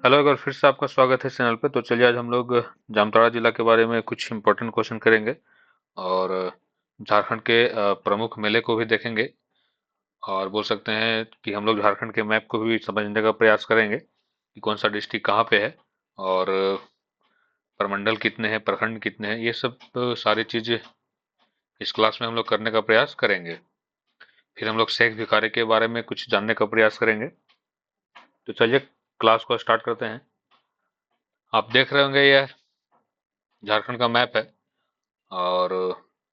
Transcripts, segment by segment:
Hello, एक बार फिर से आपका स्वागत है चैनल पे। तो चलिए आज हम लोग जामताड़ा जिला के बारे में कुछ इम्पोर्टेंट क्वेश्चन करेंगे और झारखंड के प्रमुख मेले को भी देखेंगे। और बोल सकते हैं कि हम लोग झारखंड के मैप को भी समझने का प्रयास करेंगे कि कौन सा डिस्ट्रिक्ट कहाँ पे है और प्रमंडल कितने हैं, प्रखंड कितने हैं। ये सब सारी चीजें इस क्लास में हम लोग करने का प्रयास करेंगे। फिर हम लोग शेख भिखारी के बारे में कुछ जानने का प्रयास करेंगे। तो चलिए क्लास को स्टार्ट करते हैं। आप देख रहे होंगे यह झारखंड का मैप है और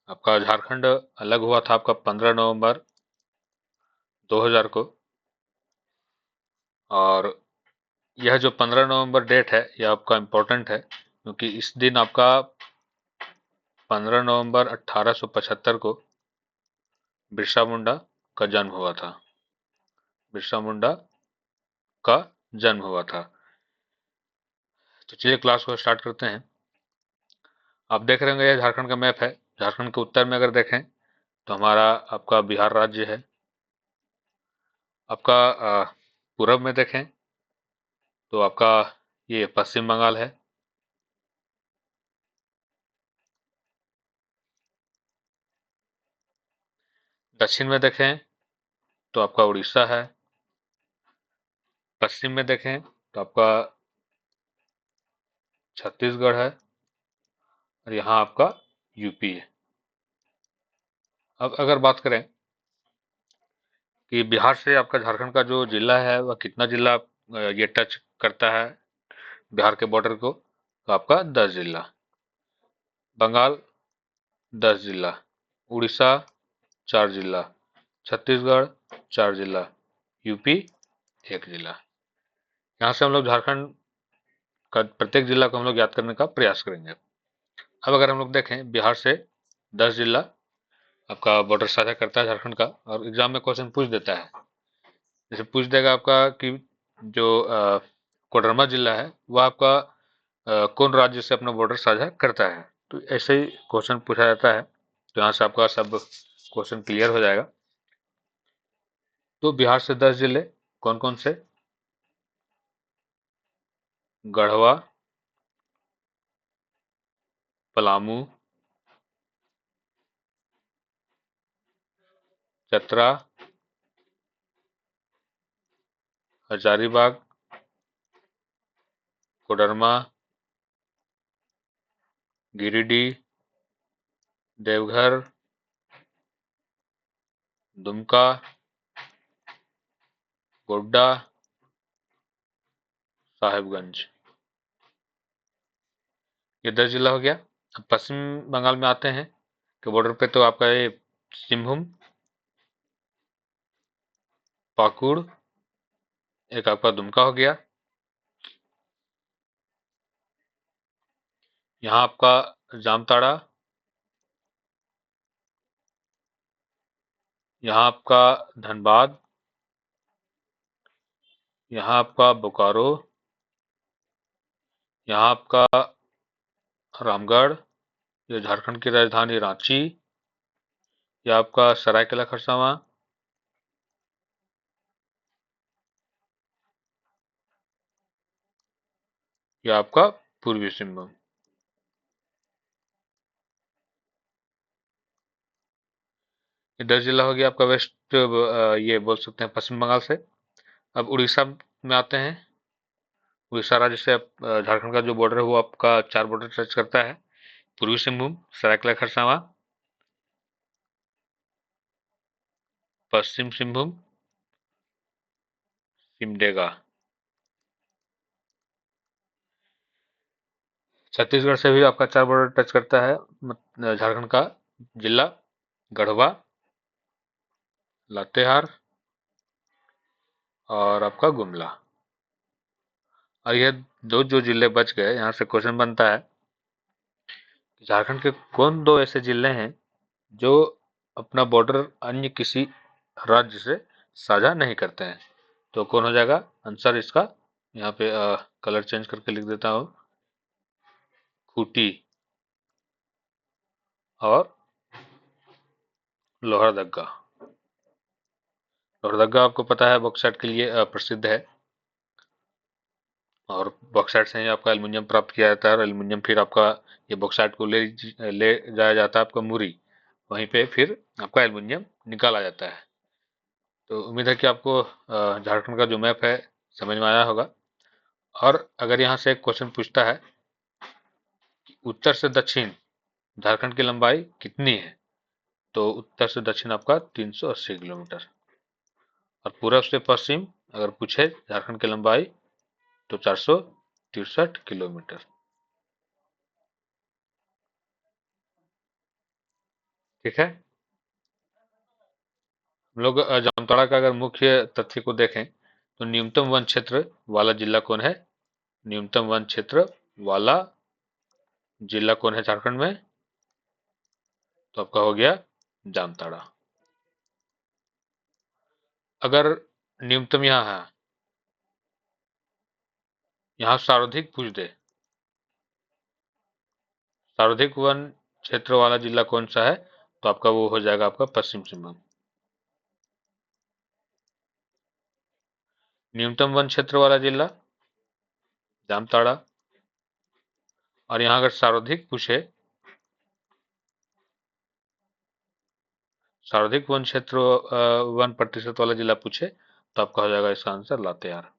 आपका झारखंड अलग हुआ था आपका 15 नवंबर 2000 को। और यह जो 15 नवंबर डेट है यह आपका इम्पोर्टेंट है क्योंकि इस दिन आपका 15 नवंबर 1875 को बिरसा मुंडा का जन्म हुआ था। बिरसा मुंडा का जन्म हुआ था। तो चलिए क्लास को स्टार्ट करते हैं। आप देख रहे होंगे यह झारखंड का मैप है। झारखंड के उत्तर में अगर देखें तो हमारा आपका बिहार राज्य है। आपका पूरब में देखें तो आपका ये पश्चिम बंगाल है। दक्षिण में देखें तो आपका उड़ीसा है। पश्चिम में देखें तो आपका छत्तीसगढ़ है और यहाँ आपका यूपी है। अब अगर बात करें कि बिहार से आपका झारखंड का जो जिला है वह कितना जिला ये टच करता है बिहार के बॉर्डर को, तो आपका 10 जिला। बंगाल 10 जिला, उड़ीसा 4 जिला, छत्तीसगढ़ 4 जिला, यूपी 1 जिला। यहाँ से हम लोग झारखंड का प्रत्येक जिला को हम लोग याद करने का प्रयास करेंगे। अब अगर हम लोग देखें बिहार से 10 जिला आपका बॉर्डर साझा करता है झारखंड का, और एग्जाम में क्वेश्चन पूछ देता है। जैसे पूछ देगा आपका कि जो कोडरमा जिला है वह आपका कौन राज्य से अपना बॉर्डर साझा करता है। तो ऐसे ही क्वेश्चन पूछा जाता है। तो यहाँ से आपका सब क्वेश्चन क्लियर हो जाएगा। तो बिहार से 10 जिले कौन कौन से? गढ़वा, पलामू, चतरा, हजारीबाग, कोडरमा, गिरिडीह, देवघर, दुमका, गोड्डा, साहेबगंज। ये 10 जिला हो गया। अब पश्चिम बंगाल में आते हैं कि बॉर्डर पे तो आपका ये सिंहभूम, पाकुड़, एक आपका दुमका हो गया। यहाँ आपका जामताड़ा, यहाँ आपका धनबाद, यहाँ आपका बोकारो, यहाँ आपका रामगढ़, ये झारखंड की राजधानी रांची, ये आपका सरायकेला खरसावां, ये आपका पूर्वी सिंहभूम। ये 10 जिला हो गया आपका वेस्ट, ये बोल सकते हैं पश्चिम बंगाल से। अब उड़ीसा में आते हैं। उड़ीसा राज्य से झारखंड का जो बॉर्डर है वो आपका 4 बॉर्डर टच करता है। पूर्वी सिंहभूम, सरायकेला खरसावां, पश्चिम सिंहभूम, सिमडेगा। छत्तीसगढ़ से भी आपका 4 बॉर्डर टच करता है झारखंड का जिला गढ़वा, लातेहार और आपका गुमला। और ये दो जो जिले बच गए, यहाँ से क्वेश्चन बनता है कि झारखंड के कौन दो ऐसे जिले हैं जो अपना बॉर्डर अन्य किसी राज्य से साझा नहीं करते हैं। तो कौन हो जाएगा आंसर इसका? यहाँ पे कलर चेंज करके लिख देता हूँ। खूंटी और लोहरदगा। लोहरदगा आपको पता है बॉक्साइट के लिए प्रसिद्ध है। और बॉक्साइट से ही आपका एल्युमिनियम प्राप्त किया जाता है, और एल्युमिनियम फिर आपका ये बॉक्साइट को ले जाया जाता है आपका मुरी, वहीं पे फिर आपका एल्युमिनियम निकाला जाता है। तो उम्मीद है कि आपको झारखंड का जो मैप है समझ में आया होगा। और अगर यहाँ से एक क्वेश्चन पूछता है कि उत्तर से दक्षिण झारखंड की लंबाई कितनी है, तो उत्तर से दक्षिण आपका 380 किलोमीटर, और पूरब से पश्चिम अगर पूछे झारखंड की लंबाई तो 463 किलोमीटर। ठीक है, हम लोग जामताड़ा का अगर मुख्य तथ्य को देखें तो न्यूनतम वन क्षेत्र वाला जिला कौन है? न्यूनतम वन क्षेत्र वाला जिला कौन है झारखंड में? तो आपका हो गया जामताड़ा। अगर न्यूनतम यहाँ है, यहाँ सर्वाधिक पूछ दे, सर्वाधिक वन क्षेत्र वाला जिला कौन सा है, तो आपका वो हो जाएगा आपका पश्चिम सिंहभूम। न्यूनतम वन क्षेत्र वाला जिला जामताड़ा, और यहाँ अगर सर्वाधिक पूछे, सर्वाधिक वन क्षेत्र 1% वाला जिला पूछे, तो आपका हो जाएगा इसका आंसर लातेहार।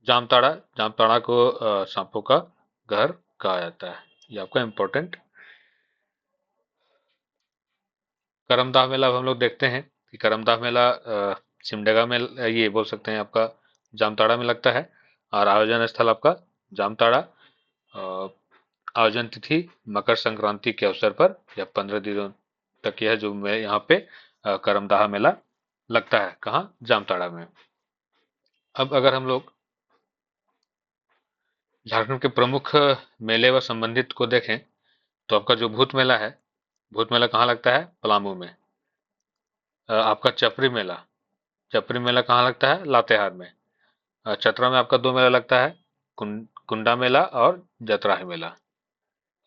जामताड़ा, जामताड़ा को सांपों का घर कहा जाता है, ये आपका इम्पोर्टेंट। करमदाह मेला अब हम लोग देखते हैं कि करमदाह मेला सिमडेगा में, ये बोल सकते हैं आपका जामताड़ा में लगता है, और आयोजन स्थल आपका जामताड़ा। आयोजन तिथि मकर संक्रांति के अवसर पर, या 15 दिनों तक यह जो यहाँ पे करमदाह मेला लगता है, कहाँ? जामताड़ा में। अब अगर हम लोग झारखंड के प्रमुख मेले व संबंधित को देखें तो आपका जो भूत मेला है, भूत मेला कहाँ लगता है? पलामू में। आपका चपरी मेला कहाँ लगता है? लातेहार में। चतरा में आपका दो मेला लगता है, कुंडा मेला और जतराही मेला,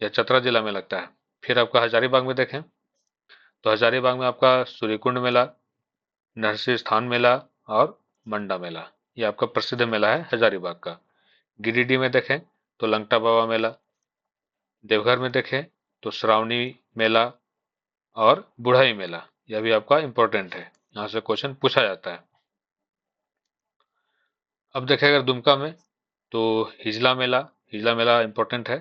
यह चतरा जिला में लगता है। फिर आपका हजारीबाग में देखें तो हजारीबाग में आपका सूर्यकुंड मेला, नरसिंह स्थान मेला और मंडा मेला, ये आपका प्रसिद्ध मेला है हजारीबाग का। गिरिडीह में देखें तो लंगटा बाबा मेला, देवघर में देखें तो श्रावणी मेला और बुढ़ाई मेला, यह भी आपका इंपॉर्टेंट है, यहाँ से क्वेश्चन पूछा जाता है। अब देखें अगर दुमका में तो हिजला मेला, हिजला मेला इंपॉर्टेंट है।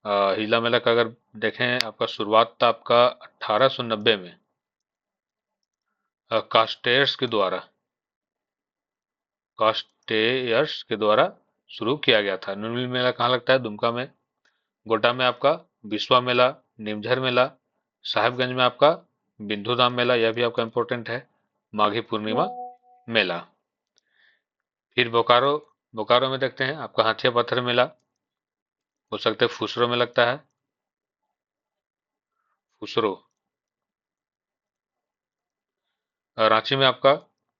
हिजला मेला का अगर देखें, आपका शुरुआत था आपका 1890 में कास्टेयर्स के द्वारा, कास्टेयर्स के द्वारा शुरू किया गया था। नुनबिल मेला कहाँ लगता है? दुमका में। गोड्डा में आपका बिस्वा मेला, निमझर मेला, साहेबगंज में आपका बिंदुधाम मेला, यह भी आपका इंपॉर्टेंट है। माघी पूर्णिमा मेला। फिर बोकारो, बोकारो में देखते हैं आपका हाथिया पत्थर मेला, हो सकते हैं फुसरो में लगता है, फुसरो। रांची में आपका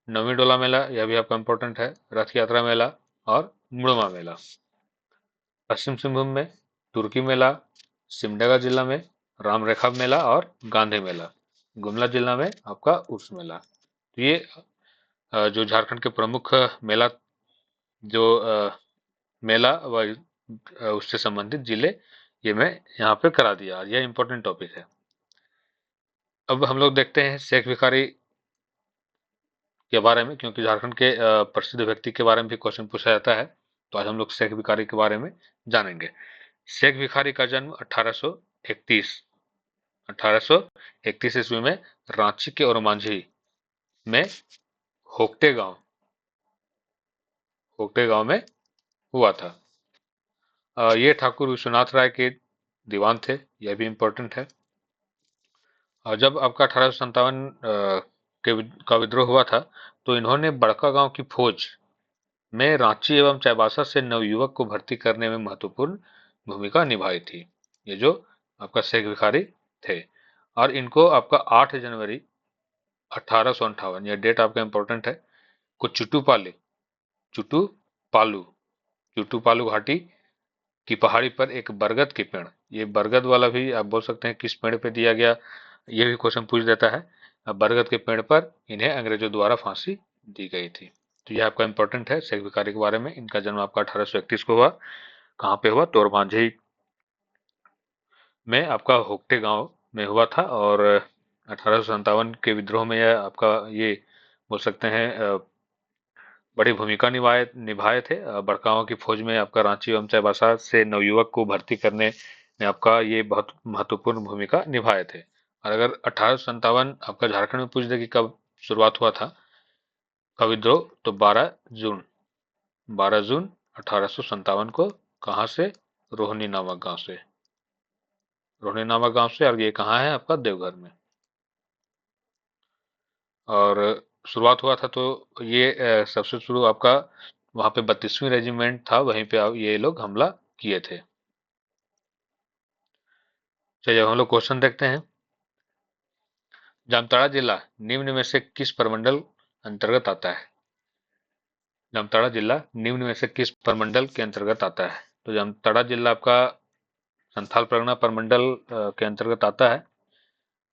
नवी डोला मेला, यह भी आपका इंपॉर्टेंट है। रथ यात्रा मेला और मुड़मा मेला। पश्चिम सिंहभूम में तुर्की मेला, सिमडेगा जिला में रामरेखा मेला और गांधी मेला, गुमला जिला में आपका उर्स मेला। तो ये जो झारखंड के प्रमुख मेला, जो मेला व उससे संबंधित जिले, ये मैं यहाँ पे करा दिया, और यह इंपॉर्टेंट टॉपिक है। अब हम लोग देखते हैं शेख भिखारी के बारे में, क्योंकि झारखंड के प्रसिद्ध व्यक्ति के बारे में भी क्वेश्चन पूछा जाता है, तो आज हम लोग शेख भिखारी के बारे में जानेंगे। शेख भिखारी का जन्म 1831 ईस्वी में रांची के ओरमांझी में होक्टे गांव में हुआ था। ये ठाकुर विश्वनाथ राय के दीवान थे, यह भी इंपॉर्टेंट है। और जब आपका 1857 का विद्रोह हुआ था, तो इन्होंने बड़का गांव की फौज में रांची एवं चाईबासा से नवयुवक को भर्ती करने में महत्वपूर्ण भूमिका निभाई थी। ये जो आपका शेख भिखारी थे, और इनको आपका 8 जनवरी 1858, यह डेट आपका इंपॉर्टेंट है, को चुटू पालू घाटी की पहाड़ी पर एक बरगद के पेड़, ये बरगद वाला भी आप बोल सकते हैं किस पेड़ पे दिया गया, ये भी क्वेश्चन पूछ देता है। बरगद के पेड़ पर इन्हें अंग्रेजों द्वारा फांसी दी गई थी। तो यह आपका इंपॉर्टेंट है शेख भिखारी के बारे में। इनका जन्म आपका 1831 को हुआ। कहाँ पे हुआ? तोर मांझी में आपका होक्टे गांव में हुआ था। और 1857 के विद्रोह में यह आपका ये बोल सकते हैं बड़ी भूमिका निभाए निभाए थे। बड़काओं की फौज में आपका रांची एवं चाईबासा से नवयुवक को भर्ती करने में आपका ये बहुत महत्वपूर्ण भूमिका निभाए थे। और अगर 1857 आपका झारखंड में पूछ दे कि कब शुरुआत हुआ था का विद्रोह, तो 12 जून 1857 को। कहाँ से? रोहनी नामक गांव से। रोहनी नामक गांव से। और ये कहाँ है? आपका देवघर में। और शुरुआत हुआ था तो ये सबसे शुरू आपका वहां पे 32वीं रेजिमेंट था, वहीं पे ये लोग हमला किए थे। चलिए हम लोग क्वेश्चन देखते हैं। जामताड़ा जिला निम्न में से किस प्रमंडल अंतर्गत आता है? जामताड़ा जिला निम्न में से किस प्रमंडल के अंतर्गत आता है? तो जामताड़ा जिला आपका संथाल परगना प्रमंडल के अंतर्गत आता है।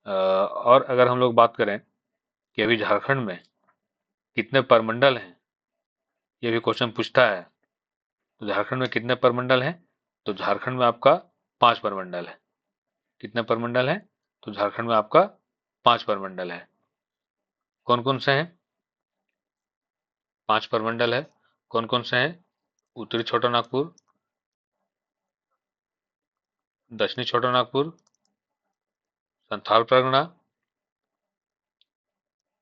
और अगर हम लोग बात करें कि अभी झारखंड में कितने प्रमंडल हैं, ये भी क्वेश्चन पूछता है। तो झारखंड में कितने प्रमंडल हैं? तो झारखंड में आपका 5 प्रमंडल है। कितने प्रमंडल हैं? तो झारखंड में आपका 5 प्रमंडल है। कौन कौन से हैं? 5 प्रमंडल है। कौन कौन से हैं? उत्तरी छोटा नागपुर, दक्षिणी छोटा नागपुर, संथाल परगना,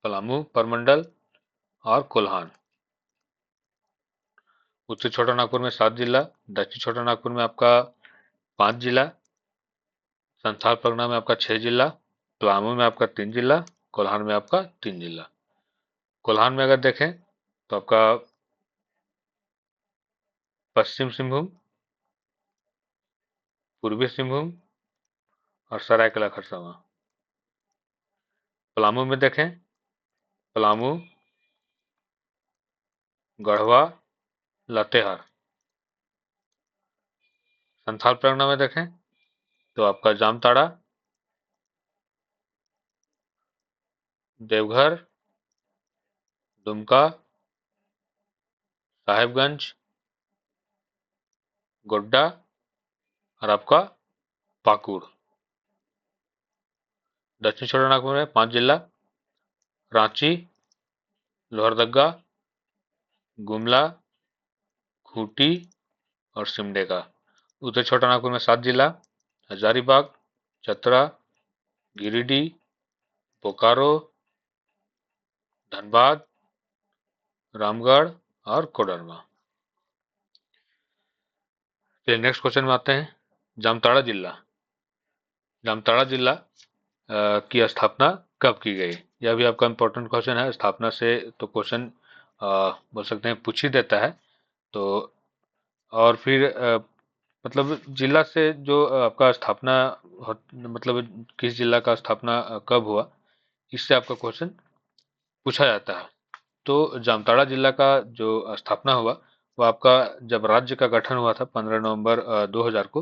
पलामू प्रमंडल और कोल्हान। उत्तरी छोटा नागपुर में 7 जिला, दक्षिणी छोटा नागपुर में आपका 5 जिला, संथाल परगना में आपका 6 जिला, पलामू में आपका 3 जिला, कोल्हान में आपका 3 जिला। कोल्हान में अगर देखें तो आपका पश्चिम सिंहभूम, पूर्वी सिंहभूम और सरायकेला खरसावां। पलामू में देखें, पलामू, गढ़वा, लातेहार। संथाल परगना में देखें तो आपका जामताड़ा, देवघर, दुमका, साहेबगंज, गोड्डा और आपका पाकुड़। दक्षिण छोटा नागपुर में 5 जिला, रांची, लोहरदगा, गुमला, खूंटी और सिमडेगा। उत्तर छोटा नागपुर में 7 जिला, हजारीबाग, चतरा, गिरिडीह, बोकारो, धनबाद, रामगढ़ और कोडरमा। चलिए नेक्स्ट क्वेश्चन में आते हैं। जामताड़ा जिला, जामताड़ा जिला की स्थापना कब की गई? यह भी आपका इंपॉर्टेंट क्वेश्चन है। स्थापना से तो क्वेश्चन बोल सकते हैं पूछ ही देता है। तो और फिर मतलब जिला से जो आपका स्थापना मतलब किस जिला का स्थापना कब हुआ, इससे आपका क्वेश्चन पूछा जाता है। तो जामताड़ा जिला का जो स्थापना हुआ वो आपका जब राज्य का गठन हुआ था 15 नवंबर 2000 को।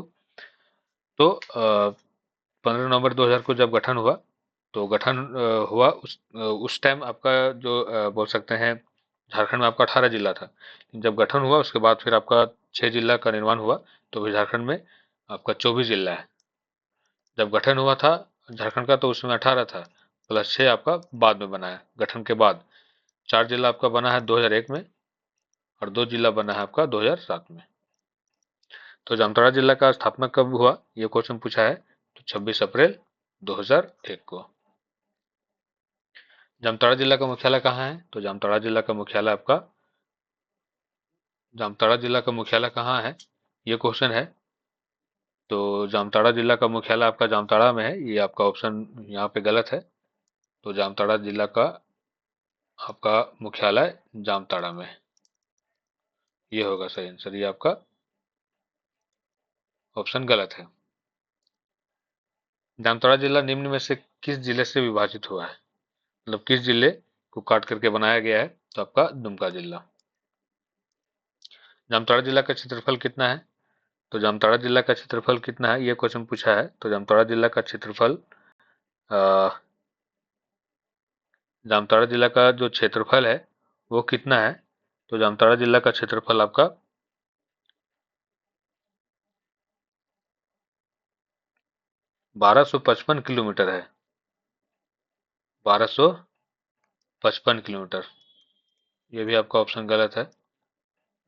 तो 15 नवंबर 2000 को जब गठन हुआ तो गठन हुआ उस टाइम आपका जो बोल सकते हैं झारखंड में आपका 18 जिला था। जब गठन हुआ उसके बाद फिर आपका 6 जिला का निर्माण हुआ, तो फिर झारखंड में आपका 24 जिला है। जब गठन हुआ था झारखंड का तो उसमें 18 था, प्लस 6 आपका बाद में बना है गठन के बाद। 4 जिला आपका बना है 2001 में और 2 जिला बना है आपका 2007 में। तो जामताड़ा जिला का स्थापना कब हुआ ये क्वेश्चन पूछा है, तो 26 अप्रैल 2001 को। जामताड़ा जिला का मुख्यालय कहाँ है? तो जामताड़ा जिला का मुख्यालय आपका जामताड़ा जिला का मुख्यालय कहाँ है ये क्वेश्चन है। तो जामताड़ा जिला का मुख्यालय आपका जामताड़ा में है, ये आपका ऑप्शन यहाँ पे गलत है। तो जामताड़ा जिला का आपका मुख्यालय जामताड़ा में, ये होगा सही आंसर। ये आपका ऑप्शन गलत है। जामताड़ा जिला निम्न में से किस जिले से विभाजित हुआ है? मतलब किस जिले को काट करके बनाया गया है? तो आपका दुमका जिला। जामताड़ा जिला का क्षेत्रफल कितना है? तो जामताड़ा जिला का क्षेत्रफल कितना है ये क्वेश्चन पूछा है। तो जामताड़ा जिला का क्षेत्रफल जामताड़ा जिला का जो क्षेत्रफल है वो कितना है? तो जामताड़ा जिला का क्षेत्रफल आपका 1255 किलोमीटर है। 1255 किलोमीटर, ये भी आपका ऑप्शन गलत है।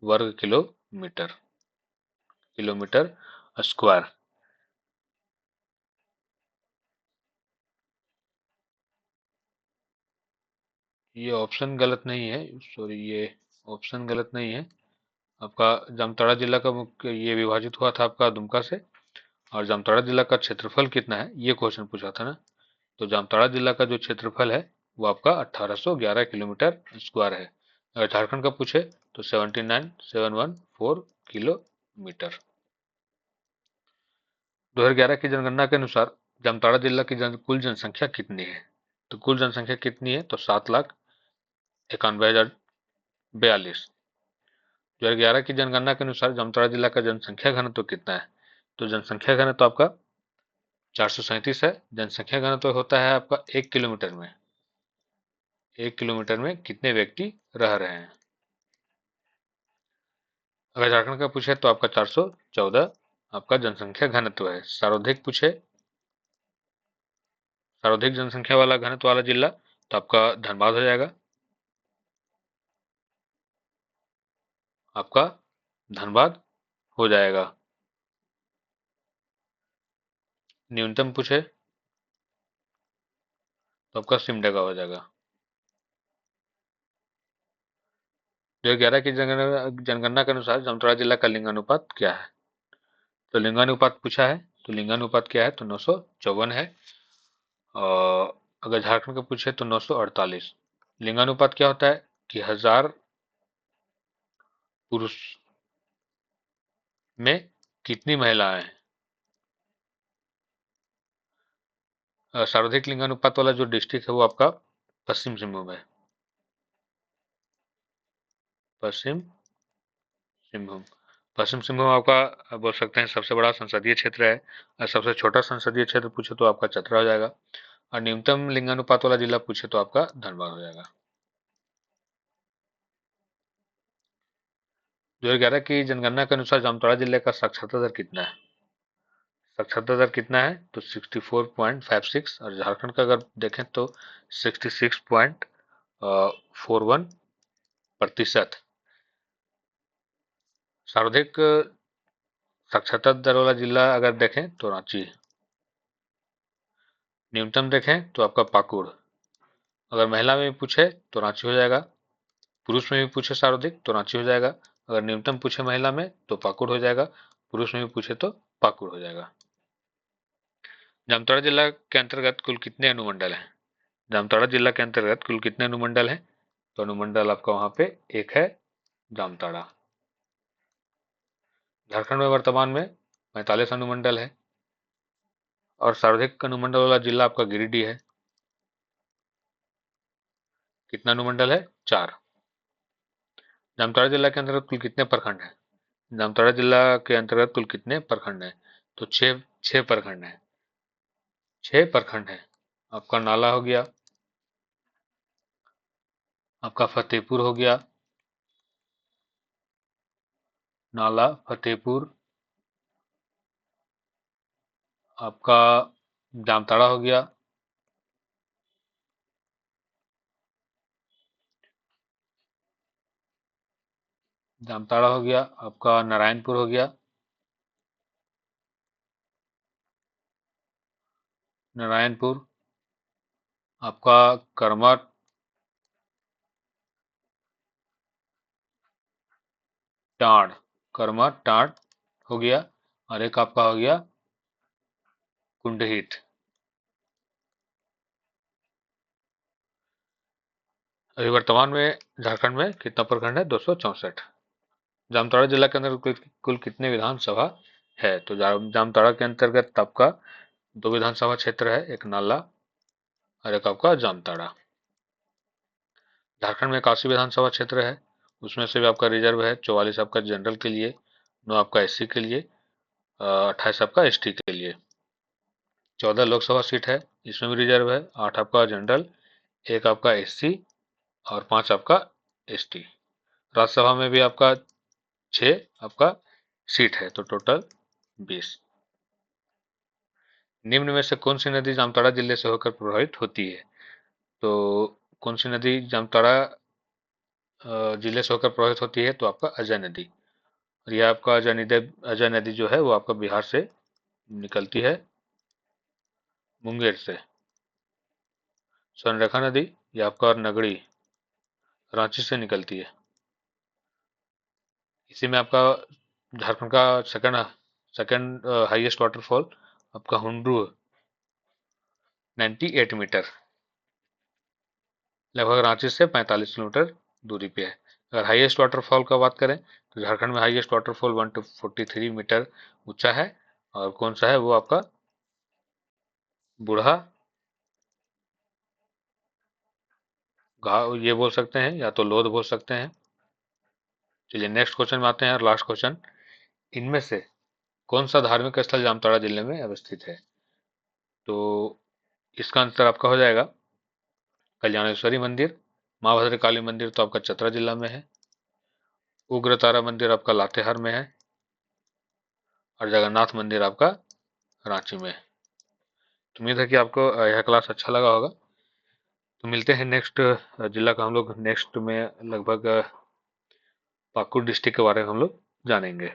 वर्ग किलोमीटर, किलोमीटर स्क्वायर। ये ऑप्शन गलत नहीं है, सॉरी, ये ऑप्शन गलत नहीं है। आपका जामताड़ा जिला का मुख्य ये विभाजित हुआ था आपका दुमका से, और जामताड़ा जिला का क्षेत्रफल कितना है ये क्वेश्चन पूछा था ना। तो जामताड़ा जिला का जो क्षेत्रफल है वो आपका 1811 किलोमीटर स्क्वायर है। अगर झारखंड का पूछे तो 79714 किलोमीटर। 2011 की जनगणना के अनुसार जामताड़ा जिला की कुल जनसंख्या कितनी है? तो कुल जनसंख्या कितनी है? तो 7,91,042। 2011 की जनगणना के अनुसार जामताड़ा जिला का जनसंख्या घनत्व कितना है? तो जनसंख्या घनत्व आपका 437 है। जनसंख्या घनत्व होता है आपका 1 किलोमीटर में। 1 किलोमीटर में कितने व्यक्ति रह रहे हैं? अगर झारखंड का पूछे तो आपका 414 आपका जनसंख्या घनत्व है। सर्वाधिक पूछे, सर्वाधिक जनसंख्या वाला घनत्व वाला जिला तो आपका धनबाद हो जाएगा। आपका धनबाद हो जाएगा। न्यूनतम पूछे तो आपका सिमडेगा हो जाएगा। 2011 की जनगणना के अनुसार जामताड़ा जिला का लिंगानुपात क्या है? तो लिंगानुपात पूछा है, तो लिंगानुपात क्या है? तो 954 है। और अगर झारखंड का पूछे तो 948। लिंगानुपात क्या होता है कि 1000 पुरुष में कितनी महिलाएं हैं। सर्वाधिक लिंगानुपात वाला जो डिस्ट्रिक्ट है वो आपका पश्चिम सिंहभूम है। पश्चिम सिंहभूम। पश्चिम सिंहभूम आपका बोल सकते हैं सबसे बड़ा संसदीय क्षेत्र है, और सबसे छोटा संसदीय क्षेत्र पूछे तो आपका चतरा हो जाएगा, और न्यूनतम लिंगानुपात वाला जिला पूछे तो आपका धनबाद हो जाएगा। 2011 की जनगणना के अनुसार जामताड़ा जिले का साक्षरता दर कितना है? साक्षरता दर कितना है? तो 64.56, और झारखंड का अगर देखें तो 66.41%। सर्वाधिक साक्षरता दर वाला जिला अगर देखें तो रांची। न्यूनतम देखें तो आपका पाकुड़। अगर महिला में भी पूछे तो रांची हो जाएगा। पुरुष में भी पूछे सर्वाधिक तो रांची हो जाएगा। अगर न्यूनतम पूछे महिला में तो पाकुड़ हो जाएगा। पुरुष में भी पूछे तो पाकुड़ हो जाएगा। जामताड़ा जिला के अंतर्गत कुल कितने अनुमंडल हैं? जामताड़ा जिला के अंतर्गत कुल कितने अनुमंडल हैं? तो अनुमंडल आपका वहां पे एक है, जामताड़ा। झारखंड में वर्तमान में 45 अनुमंडल है, और सर्वाधिक अनुमंडल वाला जिला आपका गिरिडीह है। कितना अनुमंडल है? 4। जामताड़ा जिला के अंतर्गत कुल कितने प्रखंड हैं? जामताड़ा जिला के अंतर्गत कुल कितने प्रखंड हैं? तो छह प्रखंड हैं। 6 प्रखंड हैं। आपका नाला हो गया, आपका फतेहपुर हो गया, नाला फतेहपुर, आपका जामताड़ा हो गया, जामताड़ा हो गया, आपका नारायणपुर हो गया, नारायणपुर, आपका करमट, टांड, करमट टांड हो गया, और एक आपका हो गया कुंडहित। अभी वर्तमान में झारखंड में कितना प्रखंड है? 264। जामताड़ा जिला के अंदर कुल कितने विधानसभा है? तो जामताड़ा के अंतर्गत आपका 2 विधानसभा क्षेत्र है, एक नाला और एक आपका जामताड़ा। झारखंड में 81 विधानसभा क्षेत्र है, उसमें से भी आपका रिजर्व है 44 आपका जनरल के लिए, 9 आपका एससी के लिए, 28 आपका एसटी के लिए। 14 लोकसभा सीट है, इसमें भी रिजर्व है, 8 आपका जनरल, एक आपका एससी और 5 आपका एसटी। राज्यसभा में भी आपका 6 आपका सीट है, तो टोटल 20। निम्न में से कौन सी नदी जामताड़ा जिले से होकर प्रभावित होती है? तो कौन सी नदी जामताड़ा जिले से होकर प्रभावित होती है? तो आपका अजय नदी। और यह आपका अजय नदी जो है वो आपका बिहार से निकलती है, मुंगेर से। स्वर्णरेखा नदी यह आपका नगड़ी, रांची से निकलती है। इसी में आपका झारखंड का सेकंड हाईएस्ट वाटरफॉल आपका हुंड्रू 98 मीटर, लगभग रांची से 45 किलोमीटर दूरी पे है। अगर हाईएस्ट वाटरफॉल का बात करें तो झारखंड में हाईएस्ट वाटरफॉल 143 मीटर ऊंचा है। और कौन सा है? वो आपका बूढ़ा घाव ये बोल सकते हैं, या तो लोध बोल सकते हैं। चलिए नेक्स्ट क्वेश्चन में आते हैं, और लास्ट क्वेश्चन। इनमें से कौन सा धार्मिक स्थल जामताड़ा जिले में अवस्थित है? तो इसका आंसर आपका हो जाएगा कल्याणेश्वरी मंदिर। माँ भद्रकाली मंदिर तो आपका चतरा जिला में है। उग्र तारा मंदिर आपका लातेहार में है। और जगन्नाथ मंदिर आपका रांची में है। तो उम्मीद है कि आपको यह क्लास अच्छा लगा होगा। तो मिलते हैं नेक्स्ट जिला का हम लोग नेक्स्ट में लगभग पाकुड़ डिस्ट्रिक्ट के बारे में हम लोग जानेंगे।